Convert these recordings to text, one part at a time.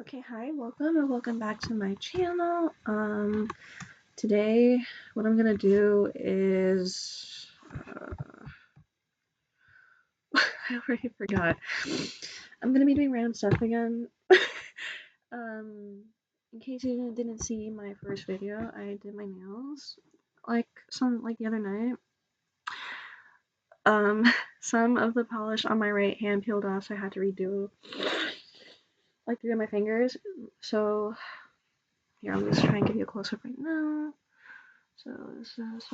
Okay, hi, welcome or welcome back to my channel. Today what I'm gonna do is I already forgot. I'm gonna be doing random stuff again. um, in case you didn't see my first video, I did my nails like the other night. Um, some of the polish on my right hand peeled off, so I had to redo like three of my fingers. So here, I'm just trying to give you a close up right now. So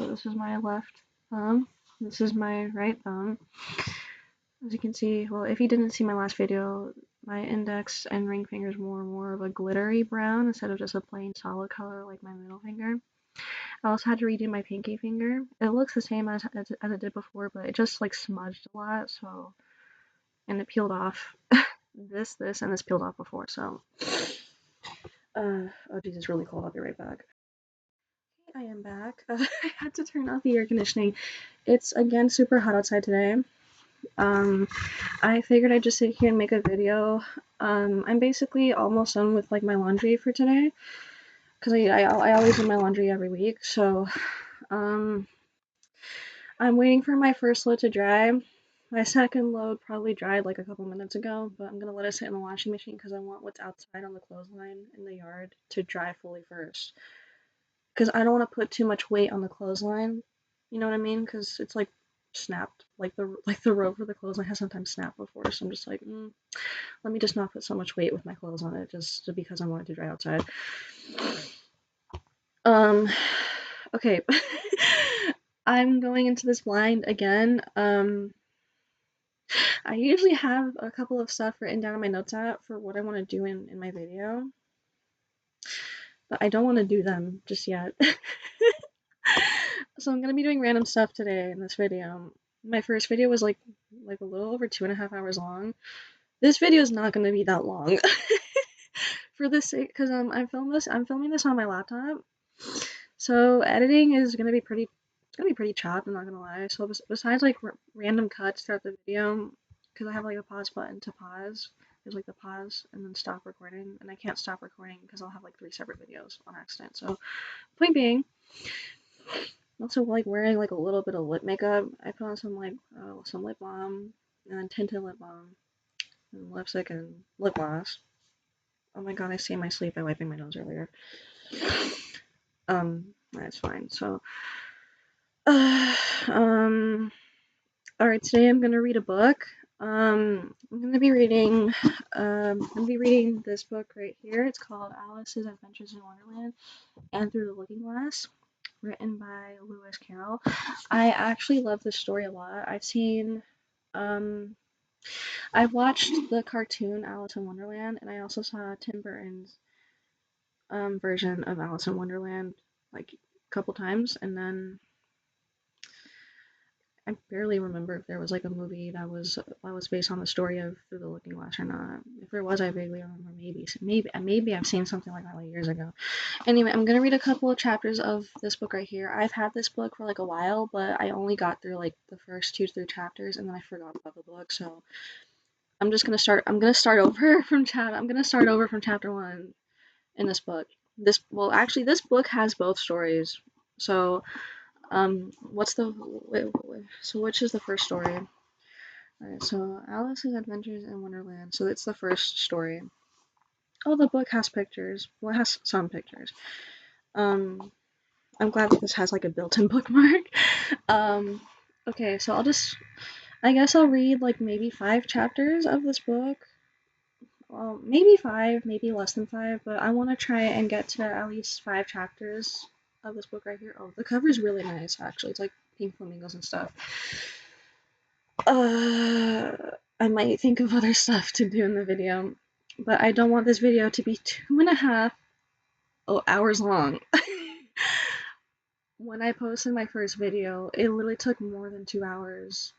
this is my left thumb. This is my right thumb. As you can see, well, if you didn't see my last video, my index and ring finger is more of a glittery brown instead of just a plain solid color like my middle finger. I also had to redo my pinky finger. It looks the same as it did before, but it just like smudged a lot, so and it peeled off. this and this peeled off before, so oh geez, it's really cold. I'll be right back. I am back. I had to turn off the air conditioning. It's again super hot outside today. Um, I figured I'd just sit here and make a video. I'm basically almost done with like my laundry for today, because I always do my laundry every week. So, um, I'm waiting for my first load to dry. My second load probably dried like a couple minutes ago, but I'm gonna let it sit in the washing machine because I want what's outside on the clothesline in the yard to dry fully first. Because I don't want to put too much weight on the clothesline. You know what I mean? Because it's like snapped, like the rope for the clothesline has sometimes snapped before. So I'm just like, let me just not put so much weight with my clothes on it, just because I want it to dry outside. Um, okay. I'm going into this blind again. I usually have a couple of stuff written down in my notes app for what I want to do in my video, but I don't want to do them just yet. So I'm gonna be doing random stuff today in this video. My first video was like a little over 2.5 hours long. This video is not gonna be that long. For the sake, because I'm filming this on my laptop, so editing is gonna be pretty. It's gonna be pretty chopped. I'm not gonna lie. So besides like random cuts throughout the video, because I have like a pause button to pause. There's like the pause and then stop recording, and I can't stop recording because I'll have like 3 separate videos on accident. So point being, I'm also like wearing like a little bit of lip makeup. I put on some lip balm and then tinted lip balm and lipstick and lip gloss. Oh my god, I saved my sleep by wiping my nose earlier. That's fine. So, uh, um, all right. Today I'm gonna read a book. I'm gonna be reading. I'm gonna be reading this book right here. It's called Alice's Adventures in Wonderland and Through the Looking Glass, written by Lewis Carroll. I actually love this story a lot. Um, I've watched the cartoon Alice in Wonderland, and I also saw Tim Burton's version of Alice in Wonderland like a couple times, and then I barely remember if there was like a movie that was based on the story of Through the Looking Glass or not. If there was, I vaguely remember. Maybe I've seen something like that like years ago. Anyway, I'm gonna read a couple of chapters of this book right here. I've had this book for like a while, but I only got through like the first 2 to 3 chapters, and then I forgot about the book. So I'm just gonna start. I'm gonna start over from chapter 1 in this book. Actually, this book has both stories. So so which is the first story? Alright, so Alice's Adventures in Wonderland. So it's the first story. Oh, the book has pictures. Well, it has some pictures. Um, I'm glad that this has like a built-in bookmark. Um, okay, so I guess I'll read like maybe 5 chapters of this book. Well, maybe 5, maybe less than 5, but I want to try and get to at least 5 chapters of this book right here. Oh, the cover is really nice, actually. It's like pink flamingos and stuff. Uh, I might think of other stuff to do in the video, but I don't want this video to be 2.5 hours long. When I posted my first video, it literally took more than 2 hours.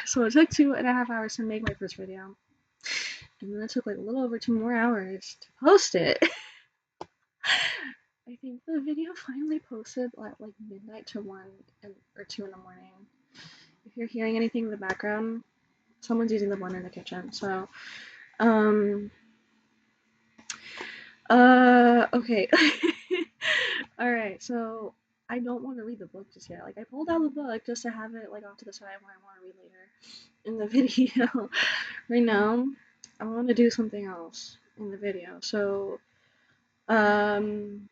So it took 2.5 hours to make my first video, and then it took like a little over 2 more hours to post it. I think the video finally posted at like midnight to 1 or 2 in the morning. If you're hearing anything in the background, someone's using the blender in the kitchen. So, um, Okay. Alright, so I don't want to read the book just yet. Like, I pulled out the book just to have it, like, off to the side where I want to read later in the video. Right now, I want to do something else in the video. So, um,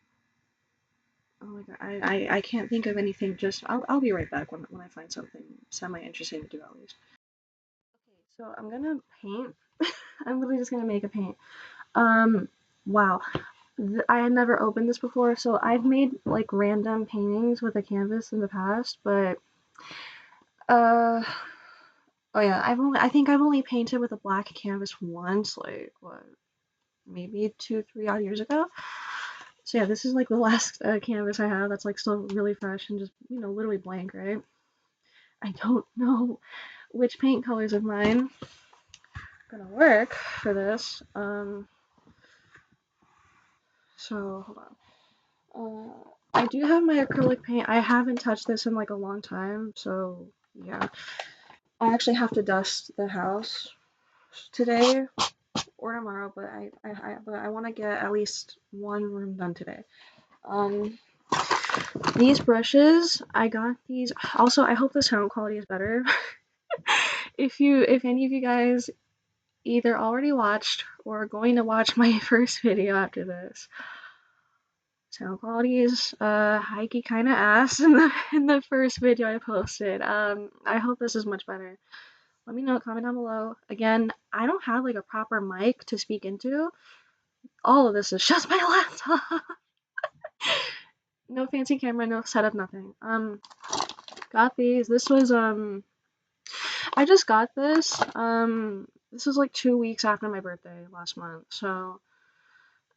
oh my god, I can't think of anything. Just, I'll be right back when I find something semi-interesting to do at least. Okay, so I'm gonna paint. I'm literally just gonna make a paint. Um, wow. I had never opened this before, so I've made like random paintings with a canvas in the past, but uh oh yeah, I think I've only painted with a black canvas once, like what, maybe 2, 3 odd years ago. So yeah, this is like the last canvas I have that's like still really fresh and just, literally blank, right? I don't know which paint colors of mine are gonna work for this. So hold on. I do have my acrylic paint. I haven't touched this in like a long time, so yeah. I actually have to dust the house today or tomorrow, but I want to get at least one room done today. Um, these brushes, I got these. Also, I hope the sound quality is better. If any of you guys either already watched or are going to watch my first video after this, sound quality is hikey kind of ass in the first video I posted. I hope this is much better. Let me know, comment down below. Again, I don't have like a proper mic to speak into. All of this is just my laptop. No fancy camera, no setup, nothing. Got these. This was I just got this. This was like 2 weeks after my birthday last month. So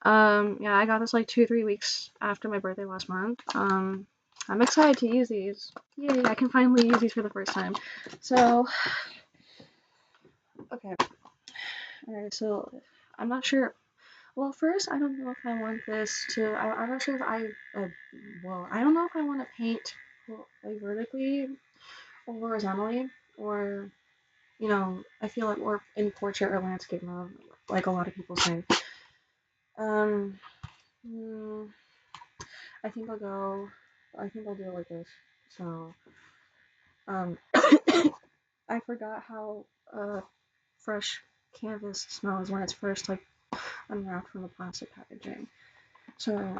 yeah, I got this like 2, 3 weeks after my birthday last month. I'm excited to use these. Yay, I can finally use these for the first time. So okay. Alright, so I'm not sure. Well, first, I don't know if I want this to. I'm not sure if well, I don't know if I want to paint like vertically or horizontally, or I feel like more in portrait or landscape mode, like a lot of people say. Um, mm, I think I'll go. I think I'll do it like this. So, um, I forgot how fresh canvas smells when it's first like unwrapped from the plastic packaging. So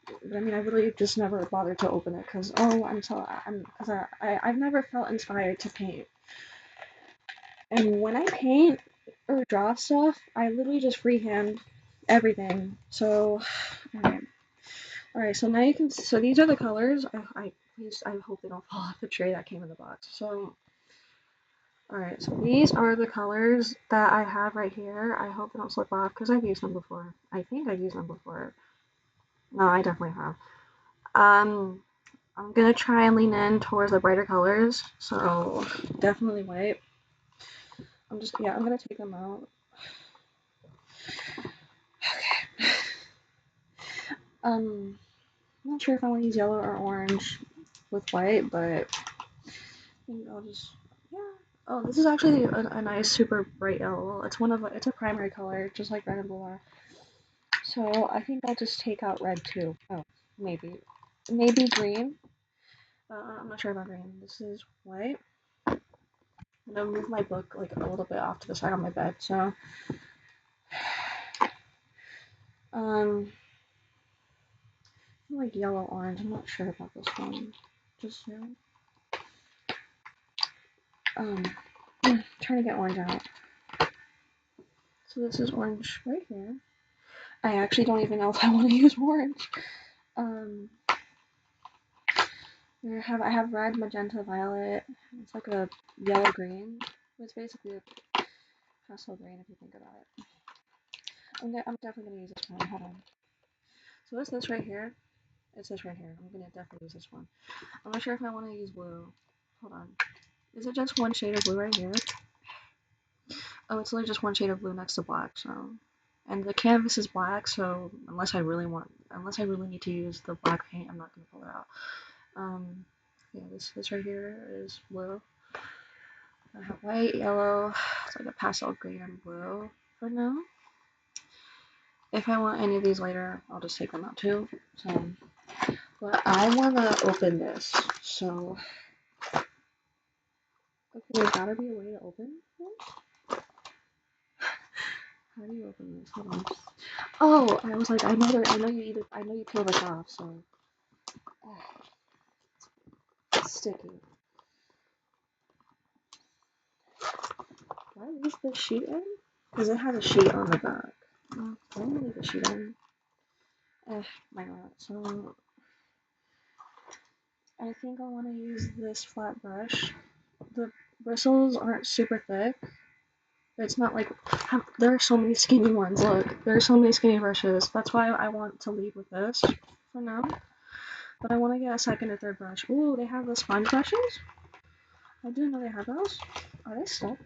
I mean, I really just never bothered to open it because I've never felt inspired to paint. And when I paint or draw stuff, I literally just freehand everything. So, all right. So now you can. So these are the colors. I hope they don't fall off the tray that came in the box. So, all right. So these are the colors that I have right here. I hope they don't slip off because I've used them before. I think I've used them before. No, I definitely have. Um, I'm gonna try and lean in towards the brighter colors, so definitely white. I'm gonna take them out. Okay. I'm not sure if I want to use yellow or orange with white, but I think I'll just, yeah. Oh, this is actually a nice super bright yellow. It's a primary color, just like red and blue are. So I think I'll just take out red too. Oh, maybe green. I'm not sure about green. This is white. I'm gonna move my book like a little bit off to the side on my bed. So, um, like yellow orange. I'm not sure about this one. Just um, trying to get orange out. So this is orange right here. I actually don't even know if I want to use orange. Um, I have red, magenta, violet. It's like a yellow green. It's basically a pastel green if you think about it. I'm definitely gonna use this one. Hold on. So what's this right here? It's this right here. I'm gonna definitely use this one. I'm not sure if I want to use blue. Hold on. Is it just one shade of blue right here? Oh, it's literally just one shade of blue next to black, so. And the canvas is black, so unless I really need to use the black paint, I'm not gonna pull it out. Yeah, this right here is blue. I have white, yellow, it's like a pastel green and blue for now. if I want any of these later, I'll just take them out too. So, but I wanna open this. So, okay, there's gotta be a way to open this. How do you open this? Hold on. Oh, I was like, I know you peel this off. So, it's sticky. Do I leave the sheet in? Because it has a sheet on the back. I'm gonna leave the sheet in. Why not? So, I think I want to use this flat brush. The bristles aren't super thick. It's not like there are so many skinny ones. Look, there are so many skinny brushes. That's why I want to lead with this for now. But I want to get a second or third brush. Ooh, they have the sponge brushes. I didn't know they had those. Are they stuck?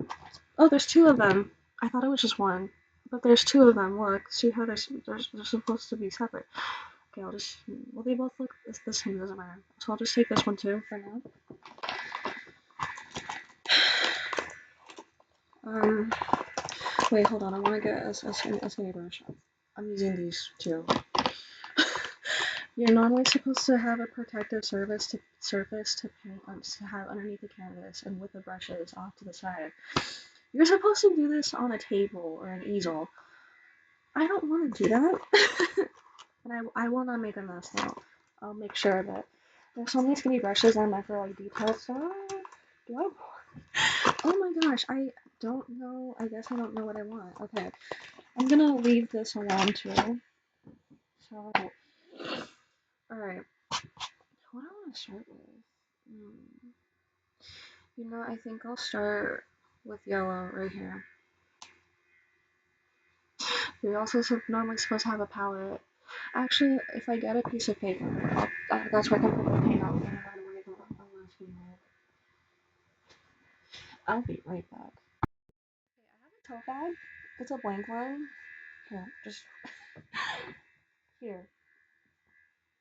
Oh, there's two of them. I thought it was just one, but there's two of them. Look, see how they're supposed to be separate. Okay, I'll just. Well, they both look the same. Doesn't matter. So I'll just take this one too for now. Wait, hold on. I want to get a skinny brush. I'm using these two. You're normally supposed to have a protective surface to paint to have underneath the canvas and with the brushes off to the side. You're supposed to do this on a table or an easel. I don't want to do that. And I will not make a mess though. I'll make sure that there's so many skinny brushes on my for like detailed stuff. Do I? Oh my gosh, I don't know. I guess I don't know what I want. Okay, I'm gonna leave this alone too. So, alright. What do I want to start with? You know, I think I'll start with yellow right here. You're also normally supposed to have a palette. Actually, if I get a piece of paper, that's where I can put my paint on. I'll be right back. Okay, I have a tote bag. It's a blank one. Here, just here.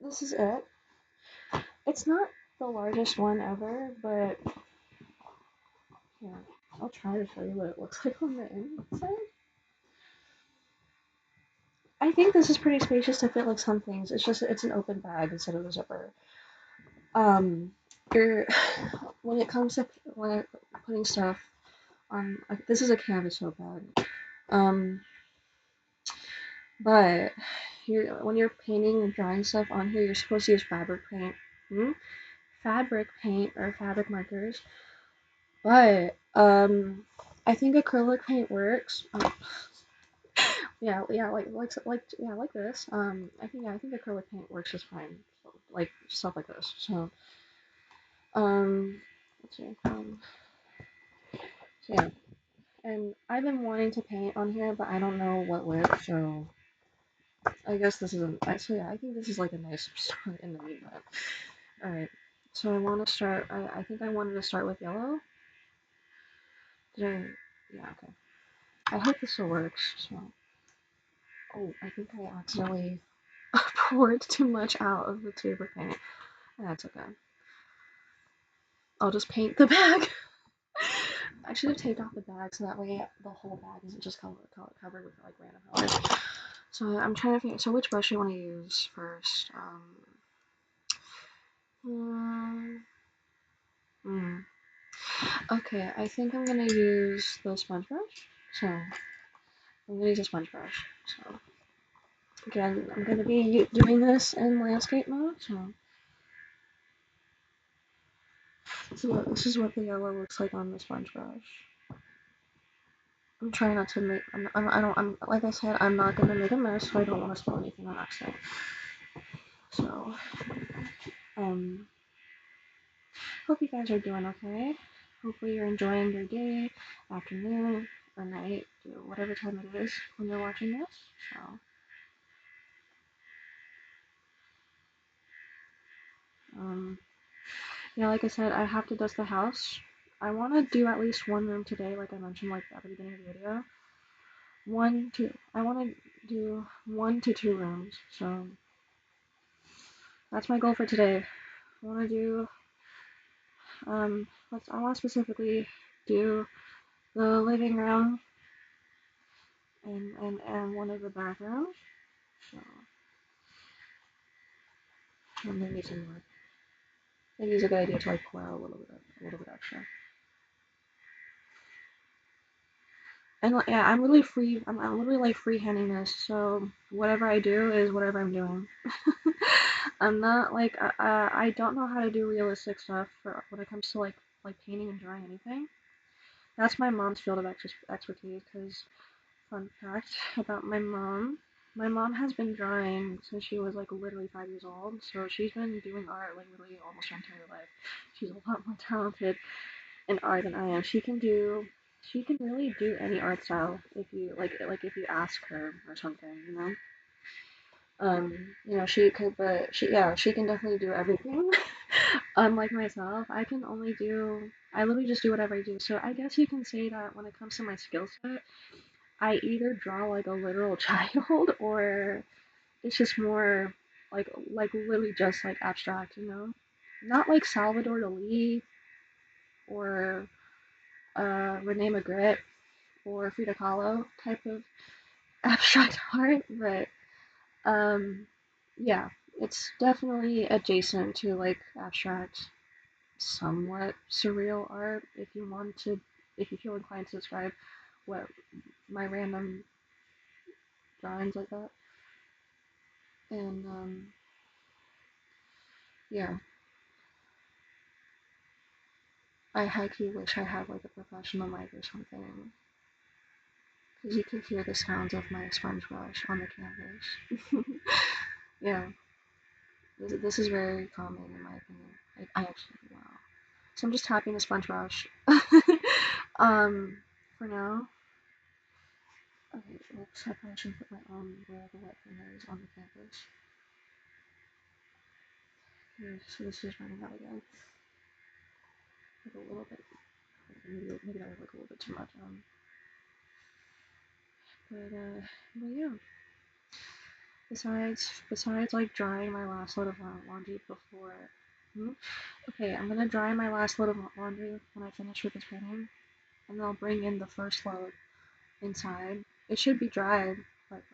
This is it. It's not the largest one ever, but here, I'll try to show you what it looks like on the inside. I think this is pretty spacious to fit like some things. It's an open bag instead of a zipper. You're when it comes to putting stuff on, this is a canvas tote bag. But when you're painting and drawing stuff on here, you're supposed to use fabric paint. Fabric paint or fabric markers. But I think acrylic paint works. Yeah, like this. I think acrylic paint works just fine. So, like stuff like this. So let's see. So yeah, and I've been wanting to paint on here, but I don't know what with. So I guess this is actually yeah, I think this is like a nice start in the meantime. All right. So I want to start. I think I wanted to start with yellow. Did I? Yeah. Okay. I hope this still works. So. Oh, I think I accidentally poured too much out of the tube of paint. That's okay. I'll just paint the bag. I should have taped off the bag so that way the whole bag isn't just covered with like random colors. So I'm trying to figure. So which brush do you want to use first? Okay, I think I'm gonna use the sponge brush. So I'm gonna use a sponge brush. So again, I'm gonna be doing this in landscape mode. So this is what the yellow looks like on the sponge brush. I'm trying not to make. I'm like I said, I'm not gonna make a mess, so I don't want to spill anything on accident. So, hope you guys are doing okay. Hopefully you're enjoying your day, afternoon, or night, whatever time it is when you're watching this. So, yeah, like I said, I have to dust the house. I want to do at least one room today, like I mentioned, like at the beginning of the video. I want to do 1 to 2 rooms. So that's my goal for today. I want to do I want to specifically do the living room and one of the bathrooms. So I'm gonna need some more. Maybe it's a good idea to like pour out a little bit extra. And like, yeah, I'm really free. I'm literally like freehanding this. So whatever I do is whatever I'm doing. I'm not like I don't know how to do realistic stuff for when it comes to like painting and drawing anything. That's my mom's field of expertise. Because fun fact about my mom has been drawing since she was like literally 5 years old. So she's been doing art like literally almost her entire life. She's a lot more talented in art than I am. She can really do any art style if you like if you ask her or something, you know. You know, she could, but she can definitely do everything. Unlike myself, I literally just do whatever I do. So I guess you can say that when it comes to my skill set, I either draw like a literal child or it's just more like literally just like abstract, you know? Not like Salvador Dali or Rene Magritte or Frida Kahlo type of abstract art, but um, yeah, it's definitely adjacent to like abstract, somewhat surreal art. If you feel inclined to describe what my random drawings like that, and yeah, I haiku wish I had like a professional mic or something, because you could hear the sounds of my sponge brush on the canvas. Yeah, this is very calming in my opinion. I actually, wow. So I'm just tapping the sponge brush. um, for now. Okay, oops, I probably shouldn't put my arm where the wet thing is on the canvas. Here, so this is running out again. Like a little bit. Maybe that was like a little bit too much. But yeah. Besides like drying my last load of laundry before. Hmm? Okay, I'm gonna dry my last load of laundry when I finish with this painting, and then I'll bring in the first load inside. It should be dried, like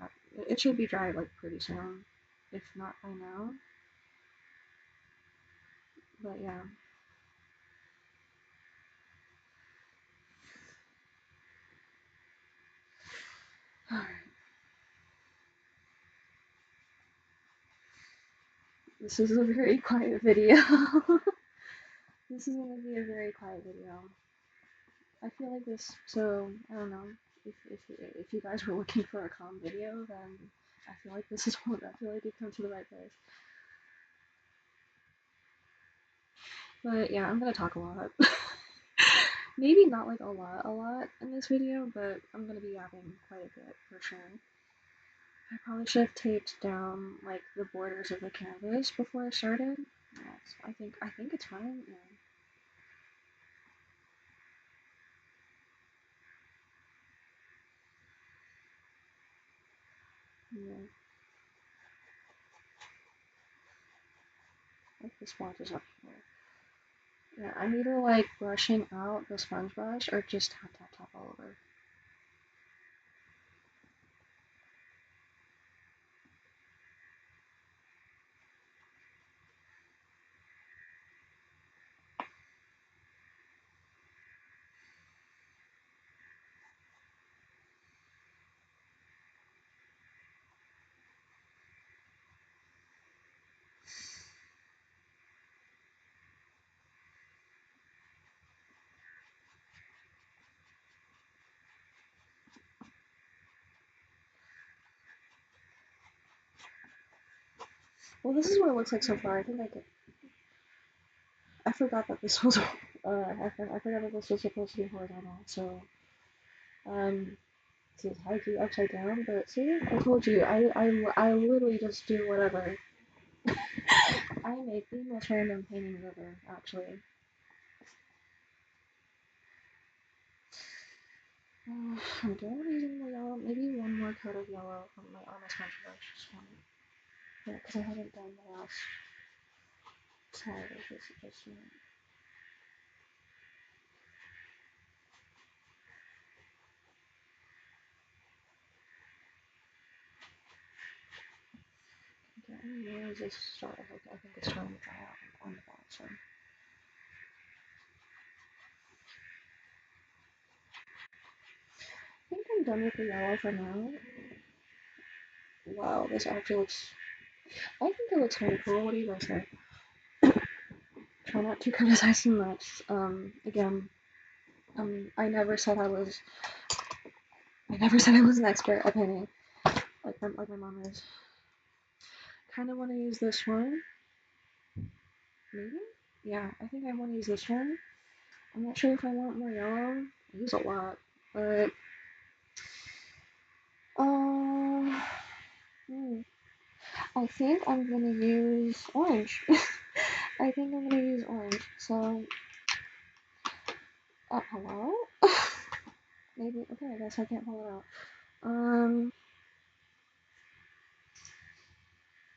it should be dried like pretty soon, if not by now. But yeah. Alright. This is a very quiet video. This is gonna be a very quiet video. I feel like this, so I don't know if you guys were looking for a calm video, then I feel like this is one. I feel like you've come to the right place. But yeah, I'm gonna talk a lot. Maybe not like a lot in this video, but I'm gonna be yapping quite a bit for sure. I probably should have taped down like the borders of the canvas before I started. Yes, I think it's fine. Yeah. Yeah. Like the sponges up here. Yeah, I'm either like brushing out the sponge brush or just tap tap tap all over. Well, this is what it looks like so far. I forgot that this was I forgot that this was supposed to be horizontal. So see it's haiku upside down, but see I told you I literally just do whatever. I make the most random paintings ever, actually. I'm doing using the yellow, maybe one more coat of yellow on my sponge brush. Just one. Yeah, because I haven't done the last side of this just yet. nose is starting. I think it's starting to dry out on the back. So I think I'm done with the yellow for now. Wow, this actually looks. I think it looks very cool. What do you guys think? Try not to criticize too much. Again, I never said I was. I never said I was an expert at painting, like my mom is. Kind of want to use this one. Maybe? Yeah, I think I want to use this one. I'm not sure if I want more yellow. I use a lot, but uh, hmm, I think I'm gonna use orange. I think I'm gonna use orange. So, hello? Maybe. Okay, I guess I can't pull it out.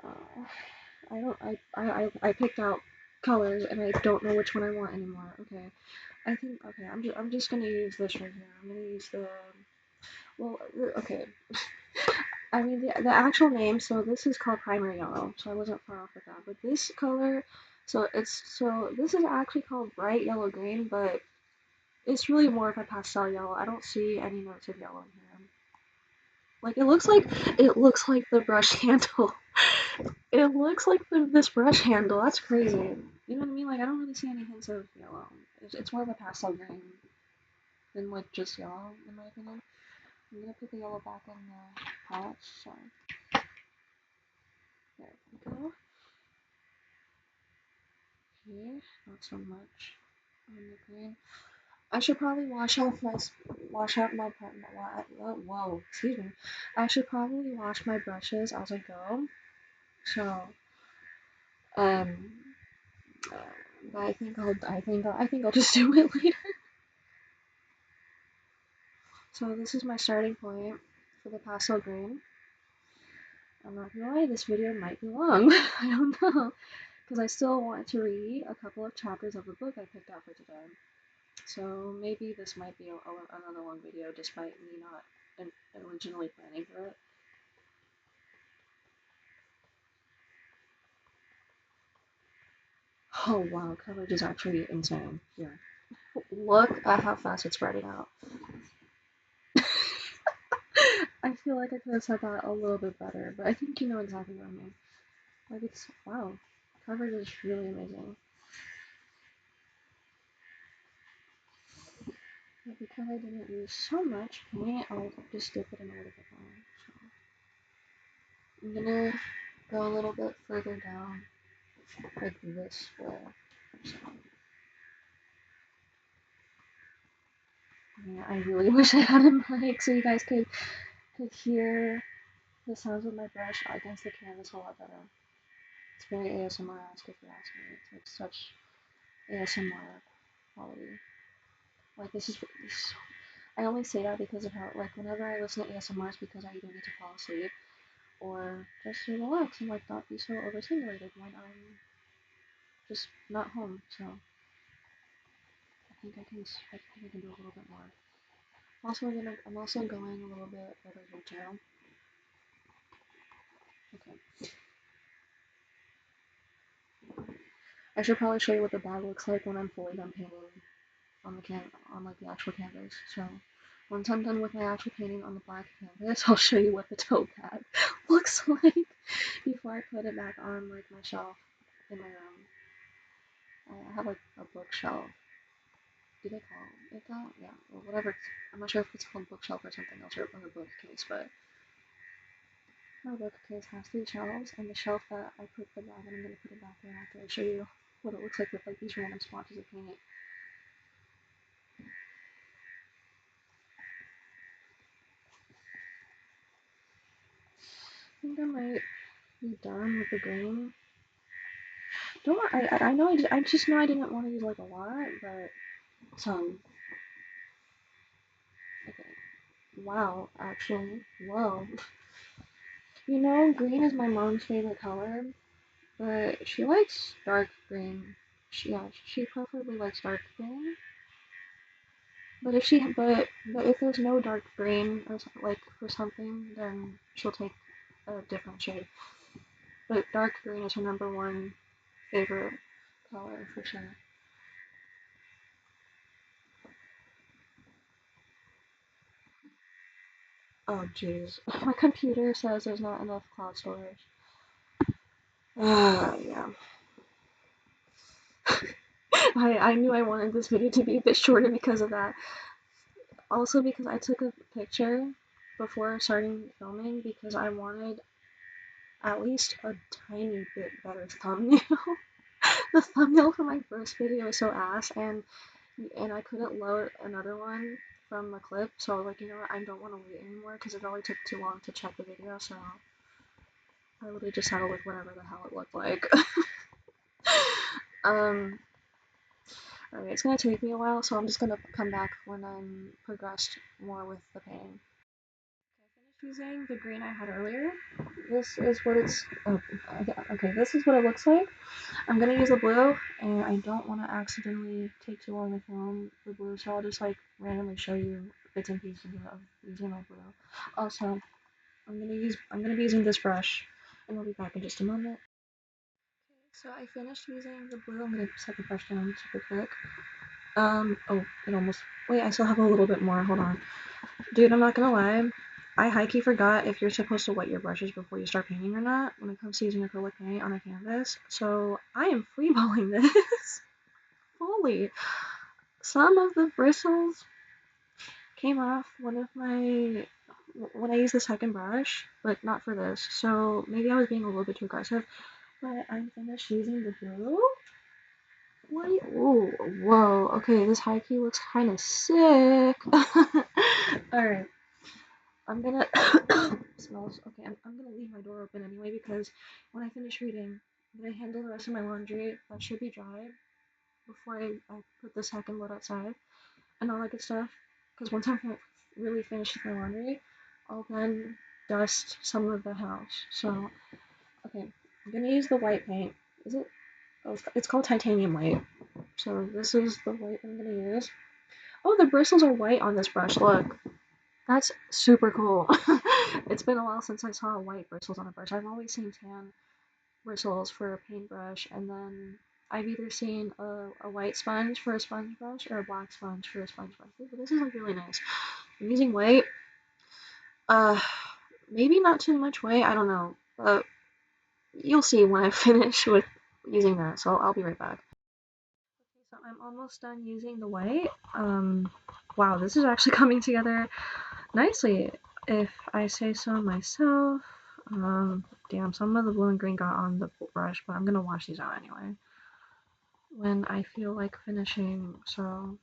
Uh, I don't. I picked out colors and I don't know which one I want anymore. Okay. I think. Okay. I'm just gonna use this right here. I'm gonna use the. Well. Okay. I mean the actual name. So this is called primary yellow. So I wasn't far off with that. But this color. So this is actually called bright yellow green, but it's really more of a pastel yellow. I don't see any notes of yellow in here. Like it looks like the brush handle. It looks like this brush handle. That's crazy. You know what I mean? Like I don't really see any hints of yellow. It's more of a pastel green than like just yellow, in my opinion. I'm gonna put the yellow back in the pot. Sorry. There we go. Here, not so much on the green. I should probably wash out my whoa, excuse me. I should probably wash my brushes as I go. So, um, but I think I'll just do it later. So this is my starting point for the pastel green. I'm not gonna lie, this video might be long. I don't know, because I still want to read a couple of chapters of the book I picked out for today. So maybe this might be another long video, despite me not originally planning for it. Oh wow, coverage is actually insane here. Look at how fast it's spreading out. I feel like I could have said that a little bit better, but I think you know exactly what I mean. Like it's wow, coverage is really amazing. But because I didn't use so much paint, I'll just dip it in a little bit more. So I'm gonna go a little bit further down, like this way. So, yeah, I really wish I had a mic so you guys could hear the sounds of my brush against the canvas a lot better. It's very ASMR-esque if you ask me. It's like such ASMR quality. Like this. I only say that because of how like whenever I listen to ASMR, it's because I either need to fall asleep or just to relax and like not be so overstimulated when I'm just not home. So I think I can do a little bit more. I'm also going a little bit over here too. Okay. I should probably show you what the bag looks like when I'm fully done painting on on like the actual canvas. So once I'm done with my actual painting on the black canvas, I'll show you what the tote bag looks like before I put it back on like my shelf in my room. I have like a bookshelf. Do they call it that? Yeah, or whatever. I'm not sure if it's called bookshelf or something else or a bookcase, but my bookcase has three shelves, and the shelf that I put the bag in, I'm gonna put it back there after I show you what it looks like with like these random splotches of paint. I think I might be done with the green. Don't I know I just know I didn't want to use like a lot, but some. Okay. Wow, actually, whoa. You know, green is my mom's favorite color, but she likes dark green. She preferably likes dark green. But if there's no dark green or like for something, then she'll take a different shade. but dark green is her #1 favorite color for sure. Oh jeez, my computer says there's not enough cloud storage. Yeah. I knew I wanted this video to be a bit shorter because of that. Also because I took a picture before starting filming because I wanted at least a tiny bit better thumbnail. The thumbnail for my first video was so ass, and I couldn't load another one from the clip, so I was like, you know what, I don't want to wait anymore because it already took too long to check the video, so I literally just settled with whatever the hell it looked like. um, Alright, it's gonna take me a while, so I'm just gonna come back when I'm progressed more with the painting. I finished using the green I had earlier. This is what it's, okay, this is what it looks like. I'm gonna use the blue, and I don't want to accidentally take too long to film the blue, so I'll just like randomly show you bits and pieces of using my blue. Also, I'm gonna be using this brush, and I'll be back in just a moment. So I finished using the blue. I'm gonna set the brush down super quick. Oh, it almost. Wait, I still have a little bit more. Hold on, dude. I'm not gonna lie. I high-key forgot if you're supposed to wet your brushes before you start painting or not when it comes to using acrylic paint on a canvas. So I am freeballing this fully. Some of the bristles came off when I used the second brush, but not for this. So maybe I was being a little bit too aggressive. But I'm finished using the blue. What? Oh, whoa. Okay, this high key looks kind of sick. Alright. I'm gonna. Smells. Okay, I'm gonna leave my door open anyway because when I finish reading, I'm gonna handle the rest of my laundry that should be dried before I put the second load outside and all that good stuff. Because once I'm really finished with my laundry, I'll then dust some of the house. So, okay, I'm gonna use the white paint. Is it? Oh, it's called titanium white. So this is the white I'm gonna use. Oh, the bristles are white on this brush. Look, that's super cool. It's been a while since I saw white bristles on a brush. I've always seen tan bristles for a paintbrush, and then I've either seen a white sponge for a sponge brush or a black sponge for a sponge brush. But this is like really nice. I'm using white. Uh, Maybe not too much white. I don't know, but you'll see when I finish with using that. So I'll be right back. Okay, so I'm almost done using the white. Wow, this is actually coming together nicely, if I say so myself. Damn, some of the blue and green got on the brush, but I'm gonna wash these out anyway when I feel like finishing. So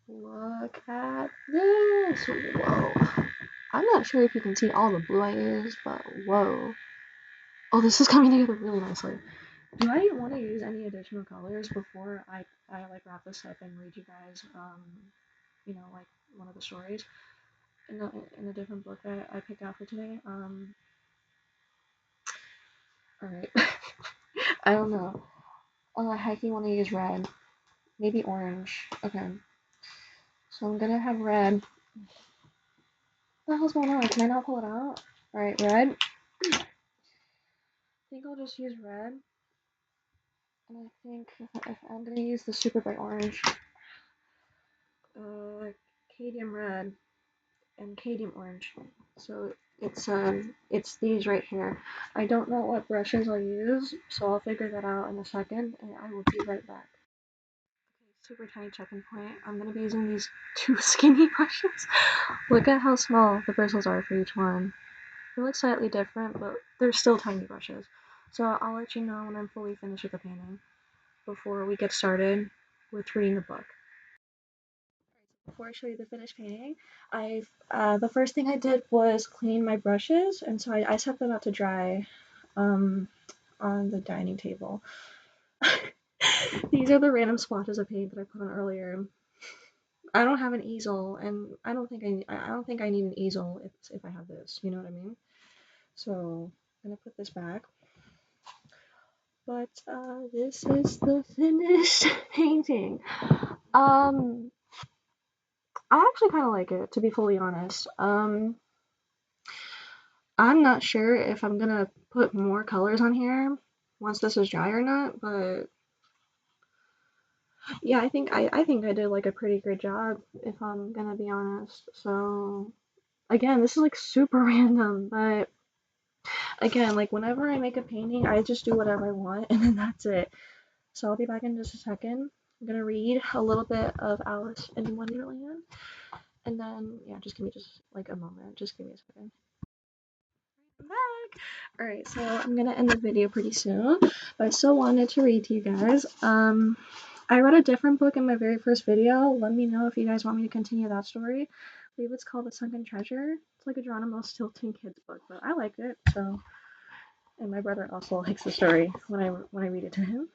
look at this. Whoa. I'm not sure if you can see all the blue I used, but whoa. Oh, this is coming together really nicely. Do I want to use any additional colors before I like wrap this up and read you guys like one of the stories in a different book that I picked out for today? Alright. I don't know. I heck you want to use red. Maybe orange. Okay. So I'm gonna have red. What the hell's going on? Can I not pull it out? Alright, red. I think I'll just use red. And I think if I'm gonna use the super bright orange. Cadmium red and cadmium orange. So it's these right here. I don't know what brushes I'll use, so I'll figure that out in a second, and I will be right back. Okay, super tiny checking point. I'm gonna be using these two skinny brushes. Look at how small the bristles are for each one. They look slightly different, but they're still tiny brushes. So I'll let you know when I'm fully finished with the painting before we get started with reading the book. Before I show you the finished painting, the first thing I did was clean my brushes, and so I set them out to dry on the dining table. These are the random splotches of paint that I put on earlier. I don't have an easel, and I don't think I need an easel if I have this. You know what I mean? So I'm gonna put this back. But this is the finished painting. I actually kind of like it, to be fully honest. I'm not sure if I'm gonna put more colors on here once this is dry or not, but yeah, I think I did like a pretty great job if I'm gonna be honest. So again, this is like super random, but again, like whenever I make a painting, I just do whatever I want and then that's it. So I'll be back in just a second. I'm gonna read a little bit of Alice in Wonderland, and then yeah, just give me just like a moment. Just give me a second. I'm back. All right, so I'm gonna end the video pretty soon, but I still wanted to read to you guys. I read a different book in my very first video. Let me know if you guys want me to continue that story. I believe it's called The Sunken Treasure. It's like a Geronimo Stilton kids book, but I like it. So, and my brother also likes the story when I read it to him.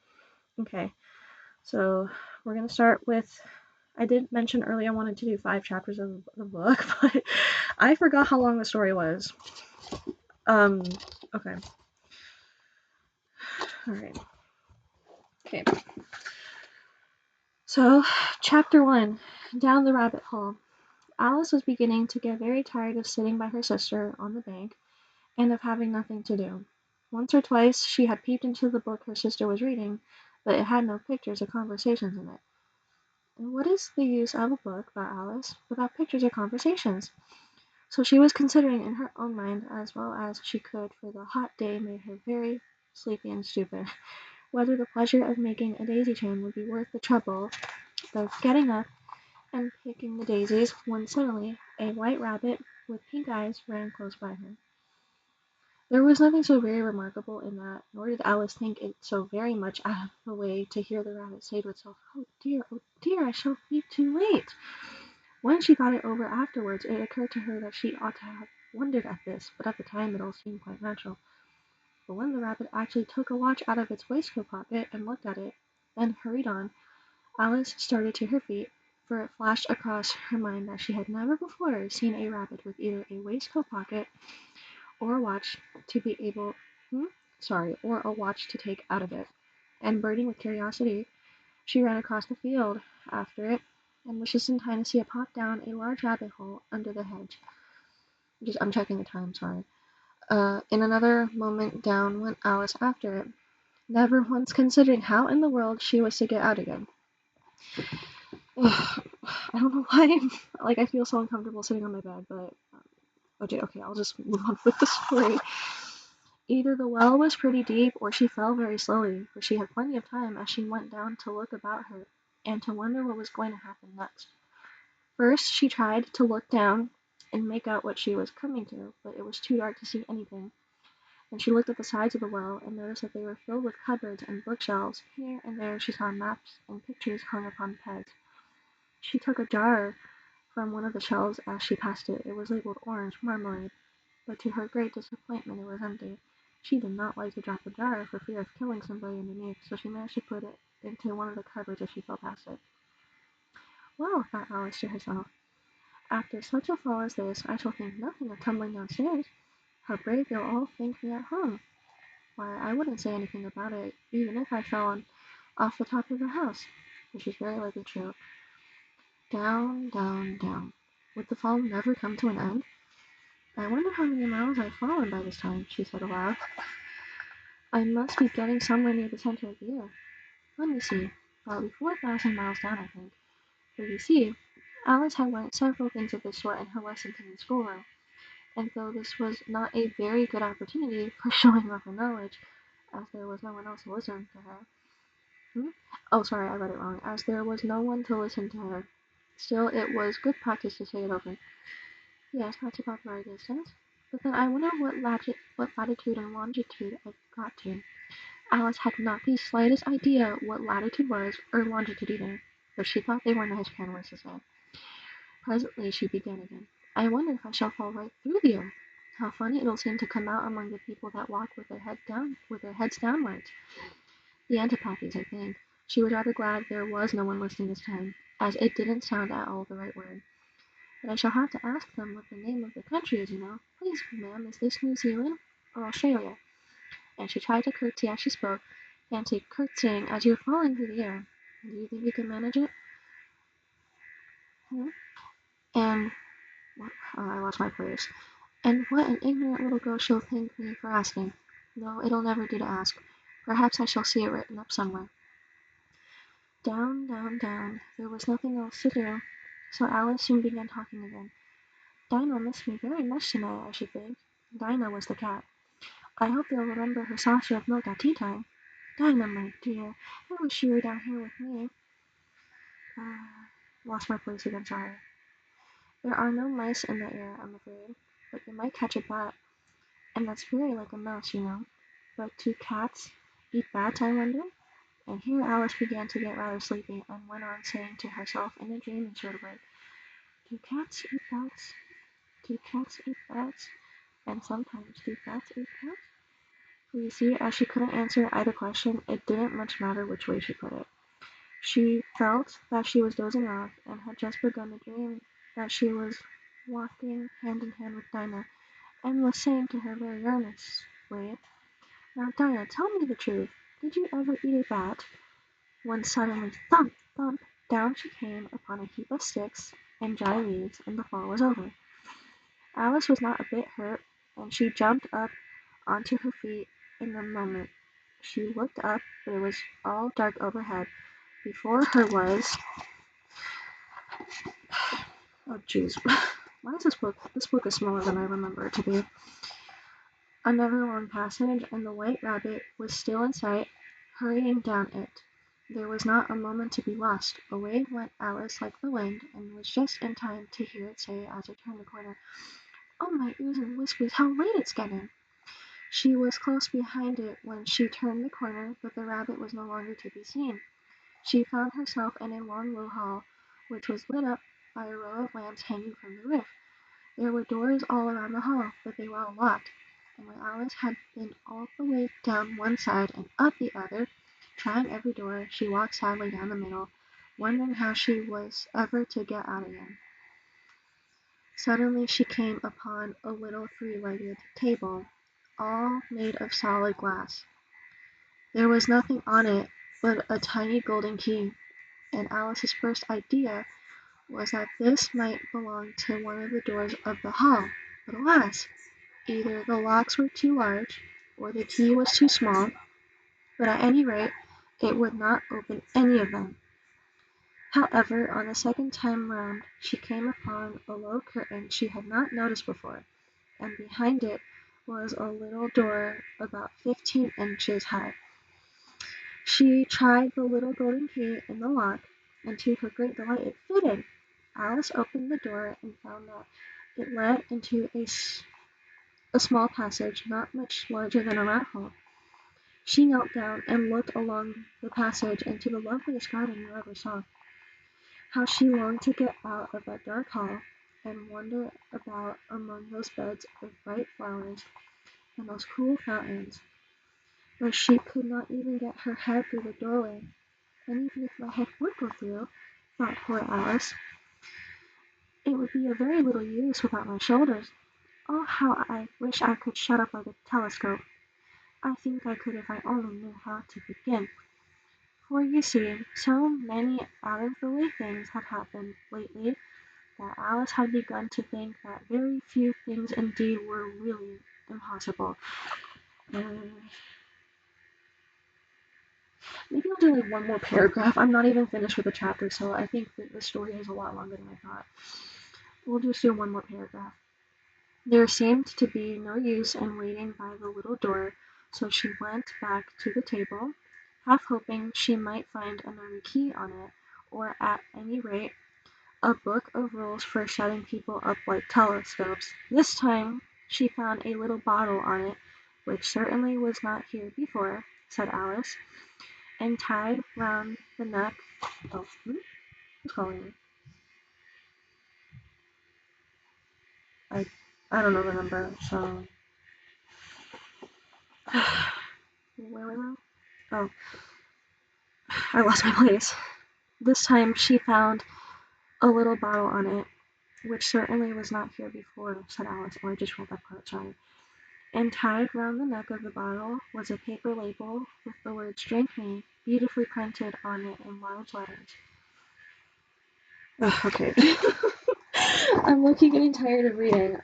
Okay, so we're gonna start with. I did mention earlier I wanted to do 5 chapters of the book, but I forgot how long the story was. Okay. Alright. Okay. So, chapter 1 Down the Rabbit Hole. Alice was beginning to get very tired of sitting by her sister on the bank and of having nothing to do. Once or twice she had peeped into the book her sister was reading, but it had no pictures or conversations in it. And what is the use of a book, thought Alice, without pictures or conversations? So she was considering in her own mind, as well as she could, for the hot day made her very sleepy and stupid, whether the pleasure of making a daisy chain would be worth the trouble of getting up and picking the daisies, when suddenly a white rabbit with pink eyes ran close by her. There was nothing so very remarkable in that, nor did Alice think it so very much out of the way to hear the rabbit say to itself, oh dear, I shall be too late. When she thought it over afterwards, it occurred to her that she ought to have wondered at this, but at the time it all seemed quite natural. But when the rabbit actually took a watch out of its waistcoat pocket and looked at it, then hurried on, Alice started to her feet, for it flashed across her mind that she had never before seen a rabbit with either a waistcoat pocket or a watch to be able, or a watch to take out of it. And burning with curiosity, she ran across the field after it, and was just in time to see it pop down a large rabbit hole under the hedge. I'm checking the time, sorry. In another moment down went Alice after it, never once considering how in the world she was to get out again. Ugh, I don't know why, I feel so uncomfortable sitting on my bed, but okay, I'll just move on with the story. Either the well was pretty deep, or she fell very slowly, for she had plenty of time as she went down to look about her, and to wonder what was going to happen next. First she tried to look down and make out what she was coming to, but it was too dark to see anything. Then she looked at the sides of the well, and noticed that they were filled with cupboards and bookshelves. Here and there she saw maps and pictures hung upon pegs. She took a jar from one of the shelves as she passed it. It was labeled orange marmalade, but to her great disappointment it was empty. She did not like to drop the jar for fear of killing somebody underneath, so she managed to put it into one of the cupboards as she fell past it. Well, thought Alice to herself, after such a fall as this, I shall think nothing of tumbling downstairs. How brave they'll all think me at home! Why, I wouldn't say anything about it, even if I fell off the top of the house, which is very likely true. Down, down, down. Would the fall never come to an end? I wonder how many miles I've fallen by this time, she said aloud. I must be getting somewhere near the center of the earth. Let me see. Probably 4,000 miles down, I think. For you see, Alice had learnt several things of this sort in her lessons in the schoolroom, and though this was not a very good opportunity for showing off her knowledge, as there was no one else to listen to her. Oh, sorry, I read it wrong. As there was no one to listen to her. Still, it was good practice to say it over. Yes, that's about the right distance. But then I wonder what latitude and longitude I've got to. Alice had not the slightest idea what latitude was, or longitude either, but she thought they were nice kind words to say. Presently she began again. I wonder if I shall fall right through the earth. How funny it'll seem to come out among the people that walk with their heads downwards. The antipathies, I think. She was rather glad there was no one listening this time, as it didn't sound at all the right word. But I shall have to ask them what the name of the country is, you know. Please, ma'am, is this New Zealand or Australia? And she tried to curtsy as she spoke. Fancy curtsying as you're falling through the air. Do you think you can manage it? And I lost my place. And what an ignorant little girl she'll think me for asking. No, it'll never do to ask. Perhaps I shall see it written up somewhere. Down, down, down. There was nothing else to do, so Alice soon began talking again. Dinah missed me very much tonight, I should think. Dinah was the cat. I hope they'll remember her saucer of milk at tea time. Dinah, my dear, I wish you were down here with me. Lost my place again, sorry. There are no mice in the air, I'm afraid, but you might catch a bat, and that's very like a mouse, you know. But do cats eat bats, I wonder? And here Alice began to get rather sleepy, and went on saying to herself in a dreamy sort of way, do cats eat bats? Do cats eat bats? And sometimes do bats eat cats? For you see, as she couldn't answer either question, it didn't much matter which way she put it. She felt that she was dozing off, and had just begun to dream that she was walking hand in hand with Dinah, and was saying to her very earnestly, now, Dinah, tell me the truth. Did you ever eat a bat? When suddenly, thump, thump, down she came upon a heap of sticks and dry leaves, and the fall was over. Alice was not a bit hurt, and she jumped up onto her feet in a moment. She looked up, but it was all dark overhead. Before her was... Oh, jeez. Why is this book? This book is smaller than I remember it to be. Another long passage, and the White Rabbit was still in sight, hurrying down it. There was not a moment to be lost. Away went Alice like the wind, and was just in time to hear it say as it turned the corner, "Oh, my ears and whiskers, how late it's getting!" She was close behind it when she turned the corner, but the rabbit was no longer to be seen. She found herself in a long low hall, which was lit up by a row of lamps hanging from the roof. There were doors all around the hall, but they were all locked, and when Alice had been all the way down one side and up the other, trying every door, she walked sadly down the middle, wondering how she was ever to get out again. Suddenly she came upon a little three-legged table, all made of solid glass. There was nothing on it but a tiny golden key, and Alice's first idea was that this might belong to one of the doors of the hall, but alas! Either the locks were too large, or the key was too small, but at any rate it would not open any of them. However, on the second time round she came upon a low curtain she had not noticed before, and behind it was a little door about 15 inches high. She tried the little golden key in the lock, and to her great delight it fitted. Alice opened the door and found that it led into a small passage not much larger than a rat hole. She knelt down and looked along the passage into the loveliest garden you ever saw. How she longed to get out of that dark hall, and wander about among those beds of bright flowers and those cool fountains. But she could not even get her head through the doorway, and even if my head would go through, thought poor Alice, it would be of very little use without my shoulders. Oh, how I wish I could shut up like a telescope! I think I could if I only knew how to begin. For you see, so many out-of-the-way things had happened lately that Alice had begun to think that very few things indeed were really impossible. Maybe I'll do like one more paragraph. I'm not even finished with the chapter, so I think that the story is a lot longer than I thought. We'll just do one more paragraph. There seemed to be no use in waiting by the little door, so she went back to the table, half hoping she might find another key on it, or at any rate a book of rules for shutting people up like telescopes. This time she found a little bottle on it, which certainly was not here before, said Alice, and tied round the neck. Oh, who's calling me? I I don't know the number, so where was I? Oh, I lost my place. This time she found a little bottle on it, which certainly was not here before, said Alice. Oh, I just read that part, sorry. And tied round the neck of the bottle was a paper label with the words "Drink Me" beautifully printed on it in large letters. Ugh, okay. I'm low-key getting tired of reading.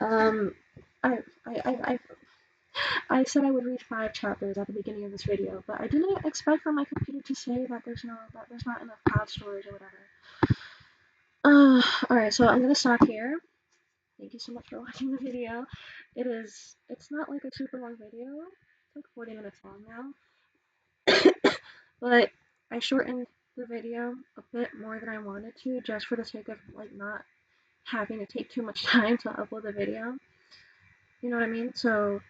I said I would read 5 chapters at the beginning of this video, but I didn't expect for my computer to say that there's not enough cloud storage or whatever. Alright, so I'm gonna stop here. Thank you so much for watching the video. It's not like a super long video. It's like 40 minutes long now. But I shortened the video a bit more than I wanted to, just for the sake of like not having to take too much time to upload the video. You know what I mean? So,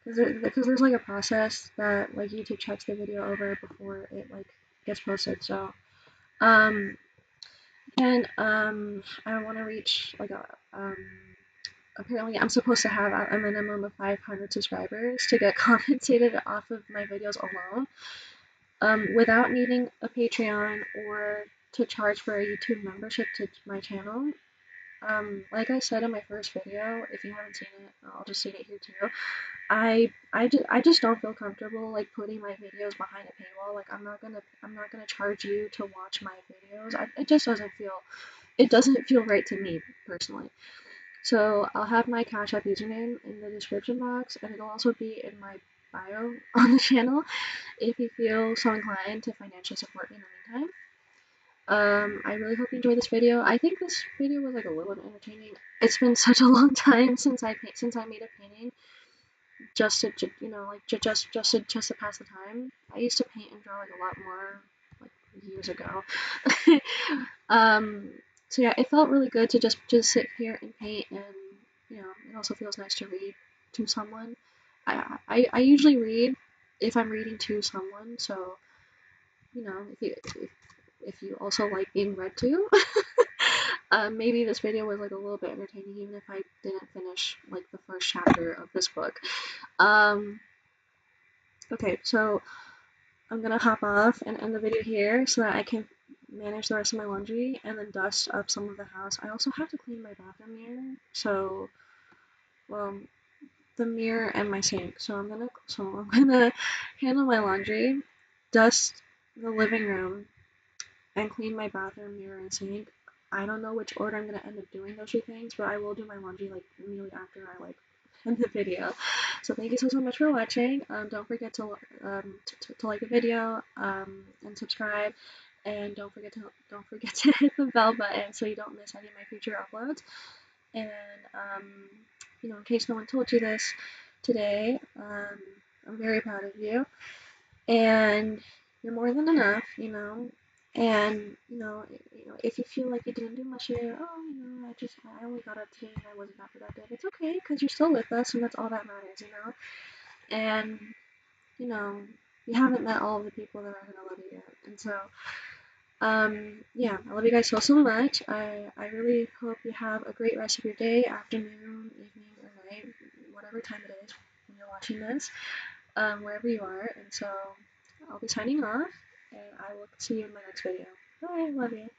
because there's like a process that like YouTube checks the video over before it like gets posted. So, um, I want to reach like apparently I'm supposed to have a minimum of 500 subscribers to get compensated off of my videos alone, without needing a Patreon or to charge for a YouTube membership to my channel. Like I said in my first video, if you haven't seen it, I'll just say it here too. I just don't feel comfortable like putting my videos behind a paywall. Like I'm not gonna charge you to watch my videos. It just doesn't feel right to me personally. So I'll have my Cash App username in the description box, and it'll also be in my bio on the channel if you feel so inclined to financially support me in the meantime. I really hope you enjoyed this video. I think this video was like a little bit entertaining. It's been such a long time since I made a painting, just to like just to pass the time. I used to paint and draw like a lot more like years ago. um, so yeah, it felt really good to just sit here and paint, and it also feels nice to read to someone. I usually read if I'm reading to someone, so if you also like being read to, maybe this video was like a little bit entertaining, even if I didn't finish like the first chapter of this book. Okay, so I'm gonna hop off and end the video here so that I can manage the rest of my laundry and then dust up some of the house. I also have to clean my bathroom mirror, so well, the mirror and my sink. So I'm gonna handle my laundry, dust the living room, and clean my bathroom mirror and sink. I don't know which order I'm gonna end up doing those 2 things, but I will do my laundry like immediately after I like end the video. So thank you so much for watching. Don't forget to like the video, and subscribe, and don't forget to hit the bell button so you don't miss any of my future uploads. And in case no one told you this today, I'm very proud of you, and you're more than enough, And if you feel like you didn't do much today, oh, I only got a 10, I wasn't that productive. It's okay, because you're still with us, and that's all that matters. And you haven't met all of the people that are gonna love you yet, and so yeah, I love you guys so much. I really hope you have a great rest of your day, afternoon, evening, or night, whatever time it is when you're watching this, wherever you are. And so I'll be signing off, and I will see you in my next video. Bye, love you.